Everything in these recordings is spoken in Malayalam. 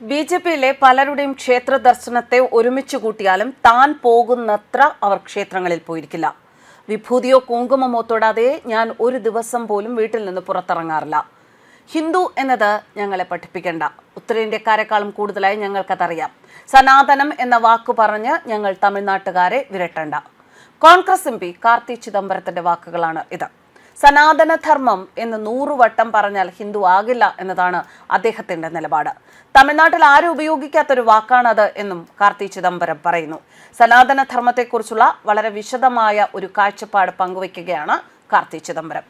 ബി.ജെ.പിയിലെ പലരുടെയും ക്ഷേത്ര ദർശനത്തെ ഒരുമിച്ച് കൂട്ടിയാലും താൻ പോകുന്നത്ര അവർ ക്ഷേത്രങ്ങളിൽ പോയിരിക്കില്ല. വിഭൂതിയോ കുങ്കുമമോ തൊടാതെ ഞാൻ ഒരു ദിവസം പോലും വീട്ടിൽ നിന്ന് പുറത്തിറങ്ങാറില്ല. ഹിന്ദു എന്നത് ഞങ്ങളെ പഠിപ്പിക്കേണ്ട. ഉത്തരേന്ത്യക്കാരെക്കാളും കൂടുതലായി ഞങ്ങൾക്കതറിയാം. സനാതനം എന്ന വാക്കു പറഞ്ഞ് ഞങ്ങൾ തമിഴ്നാട്ടുകാരെ വിരട്ടണ്ട. കോൺഗ്രസ് എം.പി. കാർത്തി ചിദംബരത്തിന്റെ വാക്കുകളാണ് ഇത്. സനാതനധർമ്മം എന്ന് 100 വട്ടം പറഞ്ഞാൽ ഹിന്ദു ആകില്ല എന്നതാണ് അദ്ദേഹത്തിന്റെ നിലപാട്. തമിഴ്നാട്ടിൽ ആരും ഉപയോഗിക്കാത്തൊരു വാക്കാണത് എന്നും കാർത്തി ചിദംബരം പറയുന്നു. സനാതനധർമ്മത്തെക്കുറിച്ചുള്ള വളരെ വിശദമായ ഒരു കാഴ്ചപ്പാട് പങ്കുവയ്ക്കുകയാണ് കാർത്തി ചിദംബരം.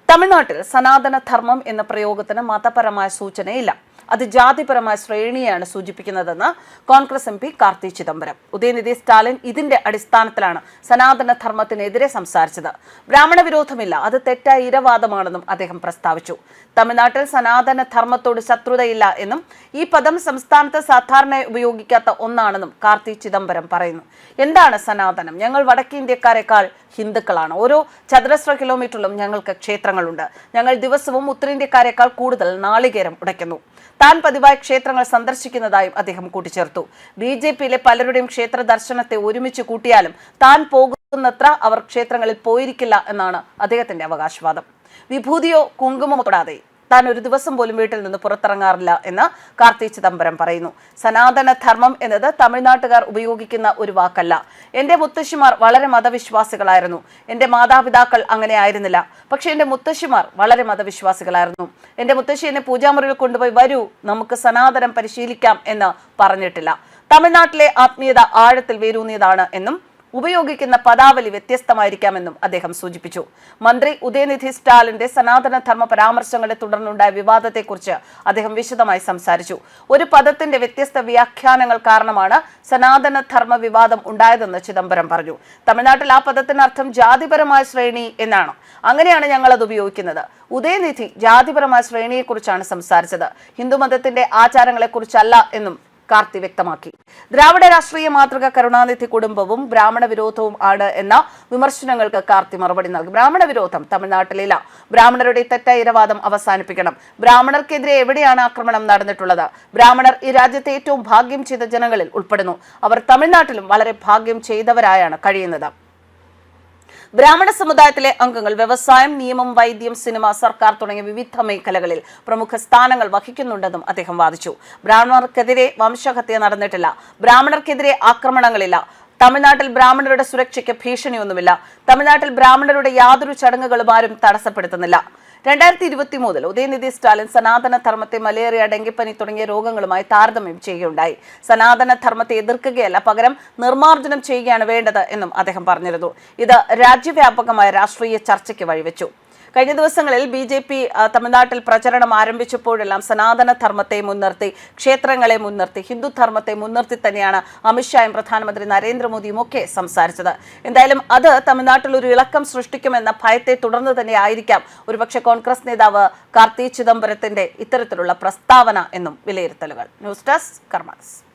തമിഴ്നാട്ടിൽ സനാതനധർമ്മം എന്ന പ്രയോഗത്തിന് മതപരമായ സൂചനയില്ല. അത് ജാതിപരമായ ശ്രേണിയാണ് സൂചിപ്പിക്കുന്നതെന്ന് കോൺഗ്രസ് എം.പി. കാർത്തി ചിദംബരം. ഉദയനിധി സ്റ്റാലിൻ ഇതിന്റെ അടിസ്ഥാനത്തിലാണ് സനാതനധർമ്മത്തിനെതിരെ സംസാരിച്ചത്. ബ്രാഹ്മണ വിരോധമില്ല, അത് തെറ്റായ ഇരവാദമാണെന്നും അദ്ദേഹം പ്രസ്താവിച്ചു. തമിഴ്നാട്ടിൽ സനാതനധർമ്മത്തോട് ശത്രുതയില്ല എന്നും ഈ പദം സംസ്ഥാനത്ത് സാധാരണയായി ഉപയോഗിക്കാത്ത ഒന്നാണെന്നും കാർത്തി ചിദംബരം പറയുന്നു. എന്താണ് സനാതനം? ഞങ്ങൾ വടക്കേന്ത്യക്കാരെക്കാൾ ഹിന്ദുക്കളാണ്. ഓരോ ചതുരശ്ര കിലോമീറ്ററിലും ഞങ്ങൾക്ക് ക്ഷേത്രങ്ങളുണ്ട്. ഞങ്ങൾ ദിവസവും ഉത്തരേന്ത്യക്കാരെക്കാൾ കൂടുതൽ നാളികേരം ഉടയ്ക്കുന്നു. താൻ പതിവായി ക്ഷേത്രങ്ങൾ സന്ദർശിക്കുന്നതായും അദ്ദേഹം കൂട്ടിച്ചേർത്തു. ബി.ജെ.പിയിലെ പലരുടെയും ക്ഷേത്ര ദർശനത്തെ ഒരുമിച്ച് കൂട്ടിയാലും താൻ പോകുന്നത്ര അവർ ക്ഷേത്രങ്ങളിൽ പോയിരിക്കില്ല എന്നാണ് അദ്ദേഹത്തിന്റെ അവകാശവാദം. വിഭൂതിയോ കുങ്കുമമോ തൊടാതെ താൻ ഒരു ദിവസം പോലും വീട്ടിൽ നിന്ന് പുറത്തിറങ്ങാറില്ല എന്ന് കാർത്തി ചിദംബരം പറയുന്നു. സനാതനധർമ്മം എന്നത് തമിഴ്നാട്ടുകാർ ഉപയോഗിക്കുന്ന ഒരു വാക്കല്ല. എന്റെ മുത്തശ്ശിമാർ വളരെ മതവിശ്വാസികളായിരുന്നു. എന്റെ മാതാപിതാക്കൾ അങ്ങനെ ആയിരുന്നില്ല. പക്ഷെ എന്റെ മുത്തശ്ശിമാർ വളരെ മതവിശ്വാസികളായിരുന്നു. എന്റെ മുത്തശ്ശി എന്നെ പൂജാമുറിയിൽ കൊണ്ടുപോയി വരൂ നമുക്ക് സനാതനം പരിശീലിക്കാം എന്ന് പറഞ്ഞിട്ടില്ല. തമിഴ്നാട്ടിലെ ആത്മീയത ആഴത്തിൽ വേരൂന്നിയതാണ് എന്നും ഉപയോഗിക്കുന്ന പദാവലി വ്യത്യസ്തമായിരിക്കാമെന്നും അദ്ദേഹം സൂചിപ്പിച്ചു. മന്ത്രി ഉദയനിധി സ്റ്റാലിന്റെ സനാതനധർമ്മ പരാമർശങ്ങളെ തുടർന്നുണ്ടായ വിവാദത്തെക്കുറിച്ച് അദ്ദേഹം വിശദമായി സംസാരിച്ചു. ഒരു പദത്തിന്റെ വ്യത്യസ്ത വ്യാഖ്യാനങ്ങൾ കാരണമാണ് സനാതനധർമ്മ വിവാദം ഉണ്ടായതെന്ന് ചിദംബരം പറഞ്ഞു. തമിഴ്നാട്ടിൽ ആ പദത്തിന് അർത്ഥം ജാതിപരമായ ശ്രേണി എന്നാണ്. അങ്ങനെയാണ് ഞങ്ങൾ അത് ഉപയോഗിക്കുന്നത്. ഉദയനിധി ജാതിപരമായ ശ്രേണിയെക്കുറിച്ചാണ് സംസാരിച്ചത്, ഹിന്ദുമതത്തിന്റെ ആചാരങ്ങളെക്കുറിച്ചല്ല എന്നും കാർത്തി വ്യക്തമാക്കി. ദ്രാവിഡ രാഷ്ട്രീയ മാതൃക കരുണാനിധി കുടുംബവും ബ്രാഹ്മണ വിരോധവും ആണ് എന്ന വിമർശനങ്ങൾക്ക് കാർത്തി മറുപടി നൽകി. ബ്രാഹ്മണ വിരോധം തമിഴ്നാട്ടിലില്ല. ബ്രാഹ്മണരുടെ തെറ്റായ ഇരവാദം അവസാനിപ്പിക്കണം. ബ്രാഹ്മണർക്കെതിരെ എവിടെയാണ് ആക്രമണം നടന്നിട്ടുള്ളത്? ബ്രാഹ്മണർ ഈ രാജ്യത്തെ ഏറ്റവും ഭാഗ്യം ചെയ്ത ജനങ്ങളിൽ ഉൾപ്പെടുന്നു. അവർ തമിഴ്നാട്ടിലും വളരെ ഭാഗ്യം ചെയ്തവരായാണ് കഴിയുന്നത്. ബ്രാഹ്മണ സമുദായത്തിലെ അംഗങ്ങൾ വ്യവസായം, നിയമം, വൈദ്യം, സിനിമ, സർക്കാർ തുടങ്ങിയ വിവിധ മേഖലകളിൽ പ്രമുഖ സ്ഥാനങ്ങൾ വഹിക്കുന്നുണ്ടെന്നും അദ്ദേഹം വാദിച്ചു. ബ്രാഹ്മണർക്കെതിരെ വംശഹത്യ നടന്നിട്ടില്ല. ബ്രാഹ്മണർക്കെതിരെ ആക്രമണങ്ങളില്ല. തമിഴ്നാട്ടിൽ ബ്രാഹ്മണരുടെ സുരക്ഷയ്ക്ക് ഭീഷണിയൊന്നുമില്ല. തമിഴ്നാട്ടിൽ ബ്രാഹ്മണരുടെ യാതൊരു ചടങ്ങുകളും ആരും തടസ്സപ്പെടുത്തുന്നില്ല. 2023 ഉദയനിധി സ്റ്റാലിൻ സനാതനധർമ്മത്തെ മലേറിയ, ഡെങ്കിപ്പനി തുടങ്ങിയ രോഗങ്ങളുമായി താരതമ്യം ചെയ്യുകയുണ്ടായി. സനാതനധർമ്മത്തെ എതിർക്കുകയല്ല, പകരം നിർമ്മാർജ്ജനം ചെയ്യുകയാണ് വേണ്ടത് എന്നും അദ്ദേഹം പറഞ്ഞിരുന്നു. ഇത് രാജ്യവ്യാപകമായ രാഷ്ട്രീയ ചർച്ചയ്ക്ക് വഴിവെച്ചു. കഴിഞ്ഞ ദിവസങ്ങളിൽ ബി.ജെ.പി. തമിഴ്നാട്ടിൽ പ്രചരണം ആരംഭിച്ചപ്പോഴെല്ലാം സനാതനധർമ്മത്തെ മുൻനിർത്തി, ക്ഷേത്രങ്ങളെ മുൻനിർത്തി, ഹിന്ദുധർമ്മത്തെ മുൻനിർത്തി തന്നെയാണ് അമിത്ഷായും പ്രധാനമന്ത്രി നരേന്ദ്രമോദിയും ഒക്കെ സംസാരിച്ചത്. എന്തായാലും അത് തമിഴ്നാട്ടിൽ ഒരു ഇളക്കം സൃഷ്ടിക്കുമെന്ന ഭയത്തെ തുടർന്ന് തന്നെ ആയിരിക്കാം ഒരുപക്ഷെ കോൺഗ്രസ് നേതാവ് കാർത്തി ചിദംബരത്തിന്റെ ഇത്തരത്തിലുള്ള പ്രസ്താവന എന്നും വിലയിരുത്തലുകൾ. News desk karmas.